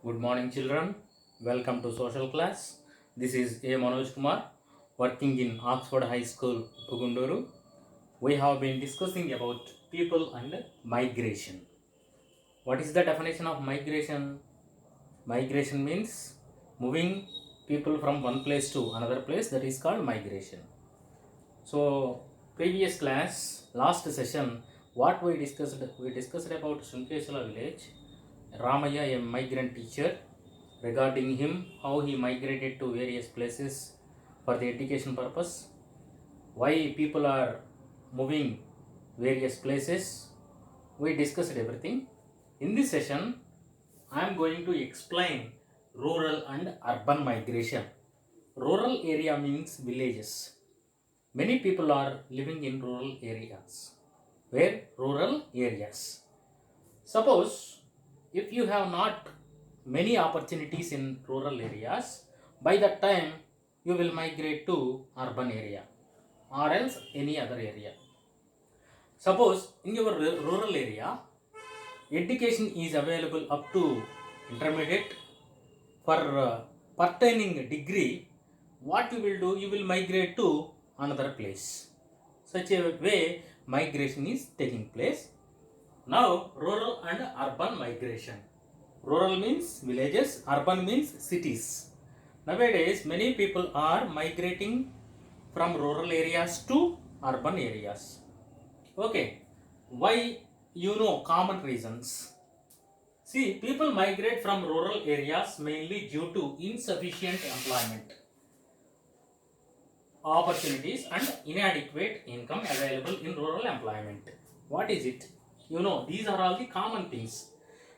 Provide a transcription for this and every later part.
Good morning, children. Welcome to social class. This is A. Manoj Kumar, working in Oxford High School, Pugunduru. We have been discussing about people and migration. What is the definition of migration? Migration means moving people from one place to another place, that is called migration. So, previous class, last session, what we discussed about Sunkesala village, Ramaya, a migrant teacher, regarding him, how he migrated to various places for the education purpose, why people are moving various places. We discussed everything. In this session, I am going to explain rural and urban migration. Rural area means villages. Many people are living in rural areas. Where? Rural areas. Suppose if you have not many opportunities in rural areas, by that time you will migrate to urban area or else any other area. Suppose in your rural area, education is available up to intermediate. For pertaining degree, what you will do, you will migrate to another place. Such a way migration is taking place. Now, rural and urban migration. Rural means villages, urban means cities. Nowadays, many people are migrating from rural areas to urban areas. Okay, why? Common reasons. See, people migrate from rural areas mainly due to insufficient employment opportunities and inadequate income available in rural employment. What is it? These are all the common things.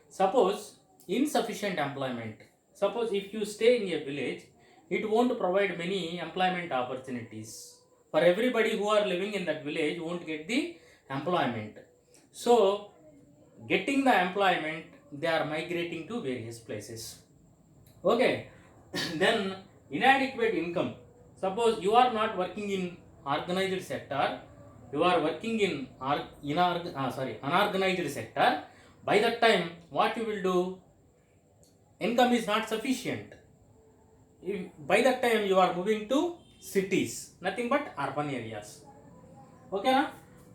Suppose insufficient employment. Suppose if you stay in a village, it won't provide many employment opportunities. For everybody who are living in that village won't get the employment. So, getting the employment, they are migrating to various places. Okay, then inadequate income. Suppose you are not working in organized sector, you are working in unorganized sector. By that time, what you will do? Income is not sufficient. By that time, you are moving to cities, nothing but urban areas. Okay, na?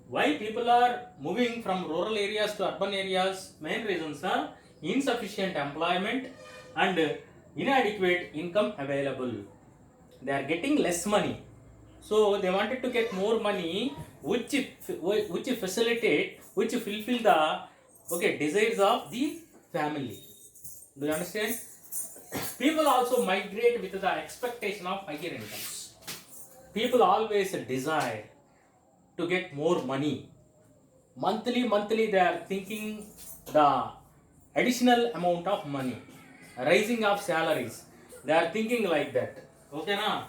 Why people are moving from rural areas to urban areas? Main reasons are insufficient employment and inadequate income available. They are getting less money, so they wanted to get more money, which facilitate, which fulfill the desires of the family. Do you understand? People also migrate with the expectation of higher incomes. People always desire to get more money. Monthly they are thinking the additional amount of money, rising of salaries. They are thinking like that. Okay, na?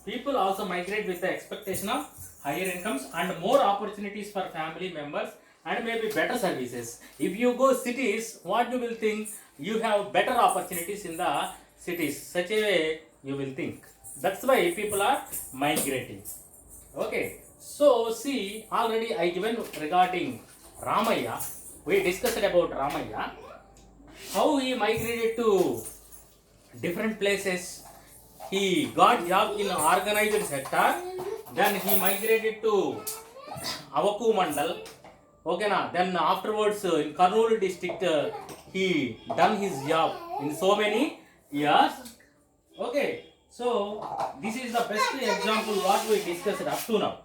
People also migrate with the expectation of higher incomes and more opportunities for family members and maybe better services. If you go cities, what you will think? You have better opportunities in the cities. Such a way you will think. That's why people are migrating. Okay. So see, already I given regarding Ramaya. We discussed about Ramaya. How he migrated to different places. He got job in organized sector. Then he migrated to Avaku Mandal. Okay, na. Then afterwards in Kurnool district, he done his job in so many years. Okay, so this is the best example what we discussed up to now.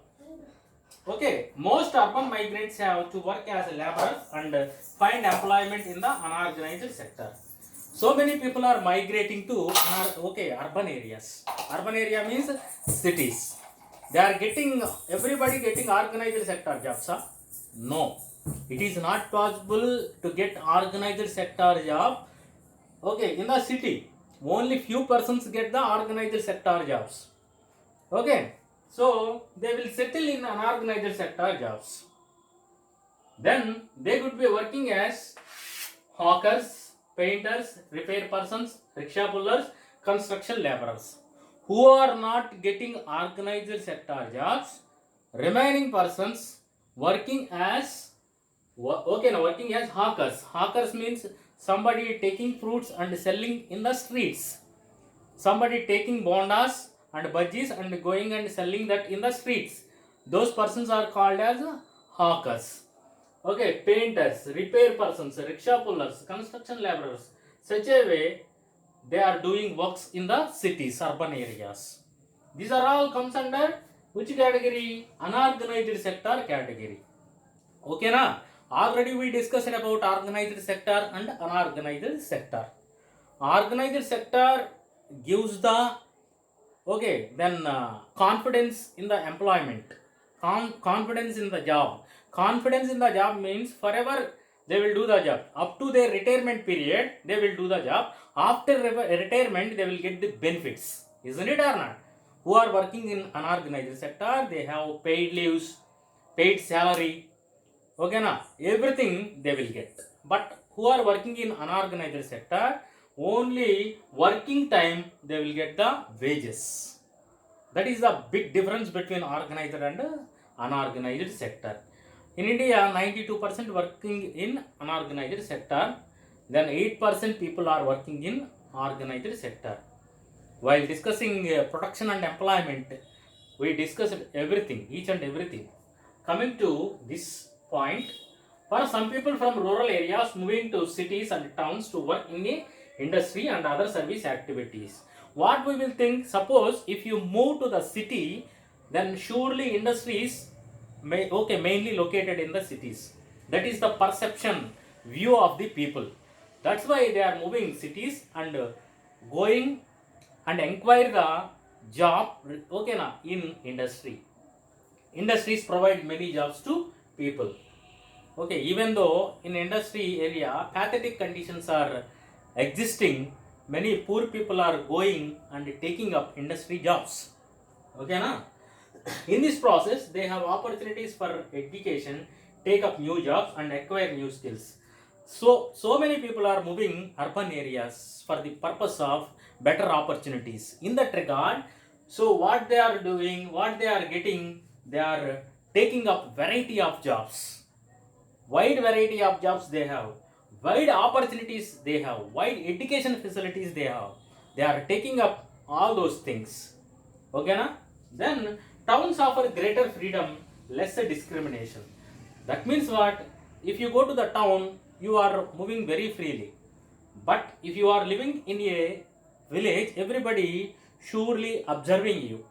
Okay, most urban migrants have to work as laborers and find employment in the unorganized sector. So many people are migrating to urban areas. Urban area means cities. They are everybody getting organized sector jobs. Huh? No, it is not possible to get organized sector job. Okay, in the city, only few persons get the organized sector jobs. Okay, so they will settle in unorganized sector jobs. Then they could be working as hawkers, painters, repair persons, rickshaw pullers, construction laborers. Who are not getting organized sector jobs, remaining persons working as hawkers. Hawkers means somebody taking fruits and selling in the streets, somebody taking bondas and bhajis and going and selling that in the streets. Those persons are called as hawkers. Okay, painters, repair persons, rickshaw pullers, construction laborers. Such a way they are doing works in the cities, urban areas. These are all comes under which category? Unorganized sector category. Okay, na? Already we discussed about organized sector and unorganized sector. Organized sector gives the confidence in the employment, confidence in the job. Confidence in the job means forever they will do the job. Up to their retirement period, they will do the job. After retirement, they will get the benefits. Isn't it or not? Who are working in unorganized sector, they have paid leaves, paid salary. Okay, na? Everything they will get. But who are working in unorganized sector, only working time they will get the wages. That is the big difference between organized and unorganized sector. In India, 92% working in unorganized sector, then 8% people are working in organized sector. While discussing production and employment, we discussed everything, each and everything. Coming to this point, for some people from rural areas moving to cities and towns to work in a industry and other service activities. What we will think, suppose if you move to the city, then surely industries mainly located in the cities. That is the perception, view of the people. That's why they are moving cities and going and inquire the job in industry. Industries provide many jobs to people. Okay, even though in industry area pathetic conditions are existing, many poor people are going and taking up industry jobs. Okay, na? In this process, they have opportunities for education, take up new jobs and acquire new skills. So many people are moving urban areas for the purpose of better opportunities. In that regard, so what they are doing, what they are getting, they are taking up variety of jobs. Wide variety of jobs they have, wide opportunities they have, wide education facilities they have. They are taking up all those things. Okay, na? Then towns offer greater freedom, lesser discrimination. That means what? If you go to the town, you are moving very freely. But if you are living in a village, everybody surely observing you.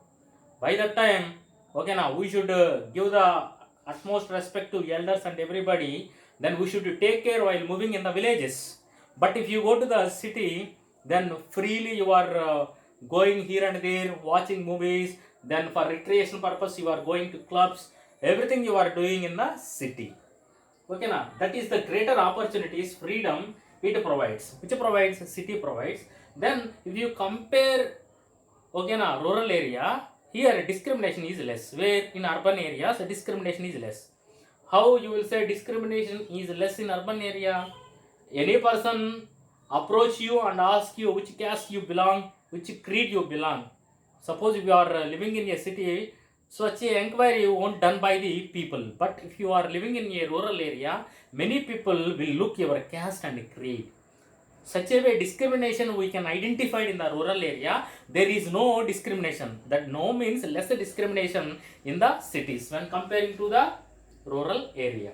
By that time, okay, now we should give the utmost respect to elders and everybody. Then we should take care while moving in the villages. But if you go to the city, then freely you are going here and there, watching movies. Then for recreation purpose, you are going to clubs. Everything you are doing in the city. Okay, na? That is the greater opportunities, freedom it provides. Which provides? City provides. Then if you compare, okay, na, rural area, here discrimination is less. Where in urban areas discrimination is less. How you will say discrimination is less in urban area? Any person approach you and ask you which caste you belong, which creed you belong. Suppose if you are living in a city, such a inquiry won't done by the people. But if you are living in a rural area, many people will look your caste and creed. Such a way discrimination we can identify in the rural area. There is no discrimination. That no means less discrimination in the cities when comparing to the rural area.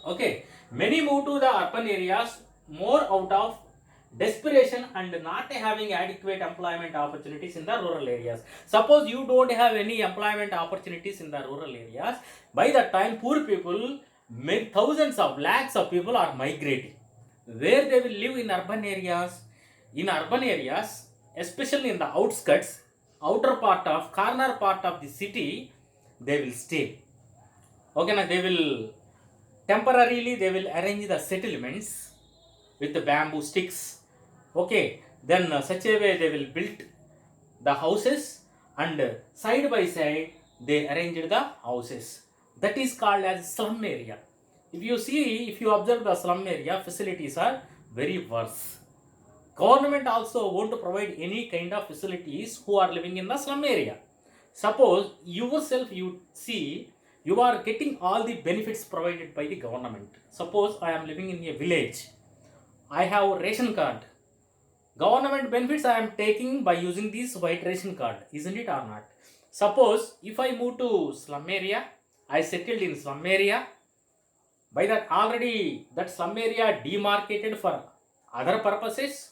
Okay, many move to the urban areas more out of desperation and not having adequate employment opportunities in the rural areas. Suppose you don't have any employment opportunities in the rural areas, by that time poor people, thousands of lakhs of people are migrating. Where they will live in urban areas? In urban areas, especially in the outskirts, outer part of, corner part of the city, they will stay. Okay, now they will temporarily arrange the settlements with the bamboo sticks. Okay, then such a way they will build the houses and side by side they arranged the houses. That is called as slum area. If you observe the slum area, facilities are very worse. Government also won't provide any kind of facilities who are living in the slum area. Suppose yourself you see, you are getting all the benefits provided by the government. Suppose I am living in a village. I have ration card. Government benefits I am taking by using this white ration card, isn't it or not? Suppose if I move to slum area, I settled in slum area, by that already that slum area demarcated for other purposes,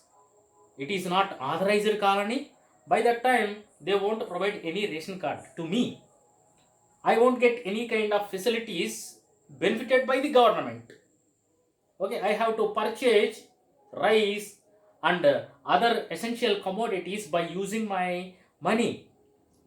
it is not authorized colony. By that time, they won't provide any ration card to me. I won't get any kind of facilities benefited by the government. Okay, I have to purchase rice and other essential commodities by using my money,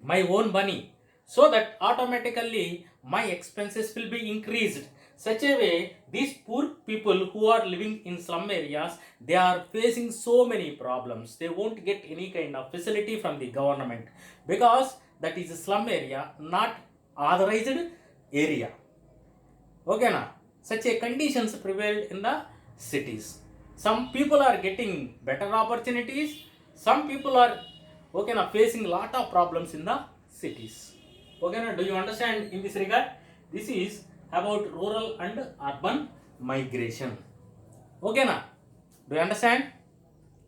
my own money, so that automatically my expenses will be increased. Such a way, these poor people who are living in slum areas, they are facing so many problems. They won't get any kind of facility from the government because that is a slum area, not authorized area. Okay, na? Such a conditions prevailed in the cities. Some people are getting better opportunities. Some people are facing lot of problems in the cities. Okay, na? Do you understand in this regard? This is about rural and urban migration. Okay, na? Do you understand?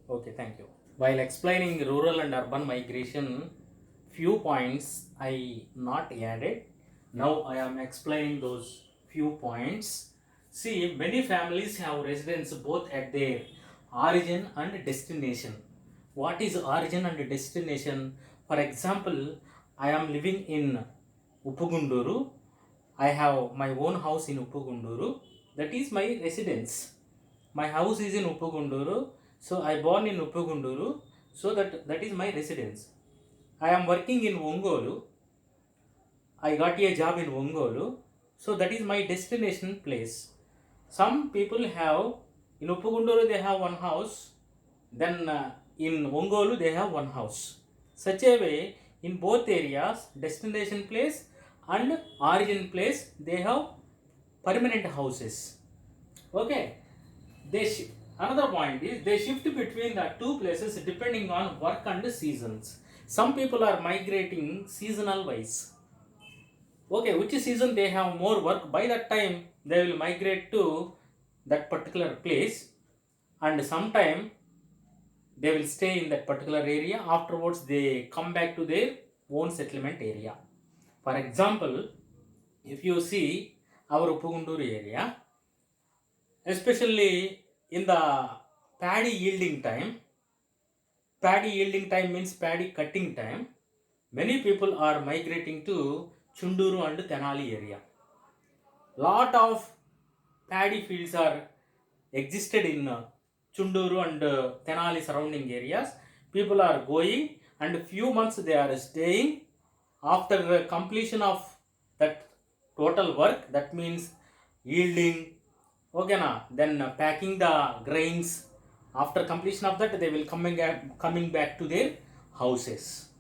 Okay, thank you. While explaining rural and urban migration, few points I not added. Now I am explaining those few points. See, many families have residence both at their origin and destination. What is origin and destination? For example, I am living in Uppugunduru. I have my own house in Uppugunduru. That is my residence. My house is in Uppugunduru. So I born in Uppugunduru. So that is my residence. I am working in Ongolu. I got a job in Ongolu. So that is my destination place. Some people have, in Uppugunduru they have one house. Then in Ongolu they have one house. Such a way, in both areas, destination place and origin place, they have permanent houses. Okay. Another point is they shift between the two places depending on work and seasons. Some people are migrating seasonal wise. Okay, which season they have more work, by that time they will migrate to that particular place, and sometime they will stay in that particular area. Afterwards they come back to their own settlement area. For example, if you see our Uppugunduru area, especially in the paddy yielding time means paddy cutting time, many people are migrating to Chunduru and Tenali area. Lot of paddy fields are existed in Chunduru and Tenali surrounding areas. People are going and few months they are staying. After the completion of that total work, that means yielding, okay na, then packing the grains. After completion of that, they will coming back to their houses.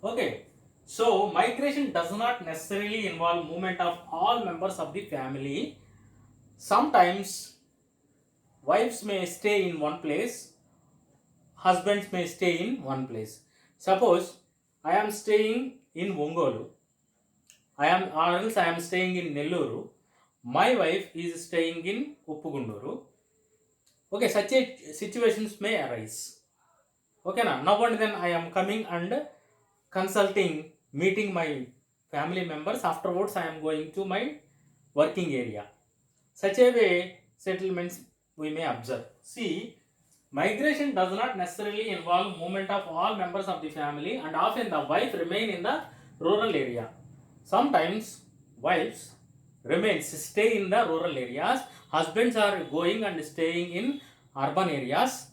Okay. So migration does not necessarily involve movement of all members of the family. Sometimes wives may stay in one place, husbands may stay in one place. Suppose I am staying in Ongolu, or else I am staying in Nelluru. My wife is staying in Uppugunduru. Okay, such a situations may arise. Okay, now and then I am coming and consulting, meeting my family members. Afterwards, I am going to my working area. Such a way, settlements we may observe. See, migration does not necessarily involve movement of all members of the family, and often the wife remain in the rural area. Sometimes wives stay in the rural areas. Husbands are going and staying in urban areas,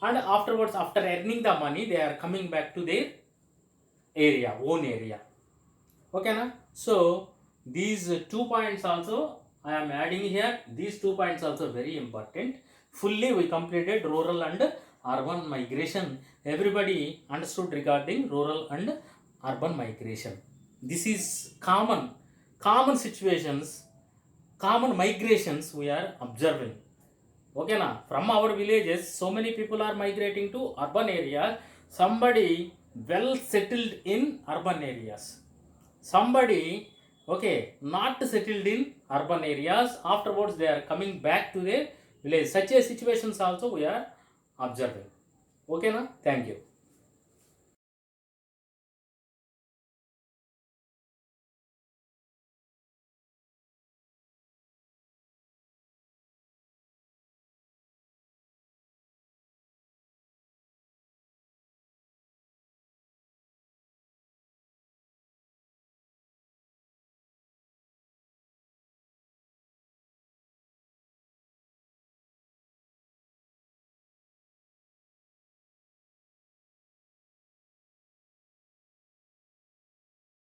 and afterwards, after earning the money, they are coming back to their own area. Okay, na? So these 2 points also I am adding here. These 2 points also very important. Fully we completed rural and urban migration. Everybody understood regarding rural and urban migration. This is common situations, common migrations we are observing. Okay, na? From our villages, so many people are migrating to urban areas. Somebody well settled in urban areas. Somebody, not settled in urban areas. Afterwards, they are coming back to their village. Such a situations also we are observing. Okay na? Thank you.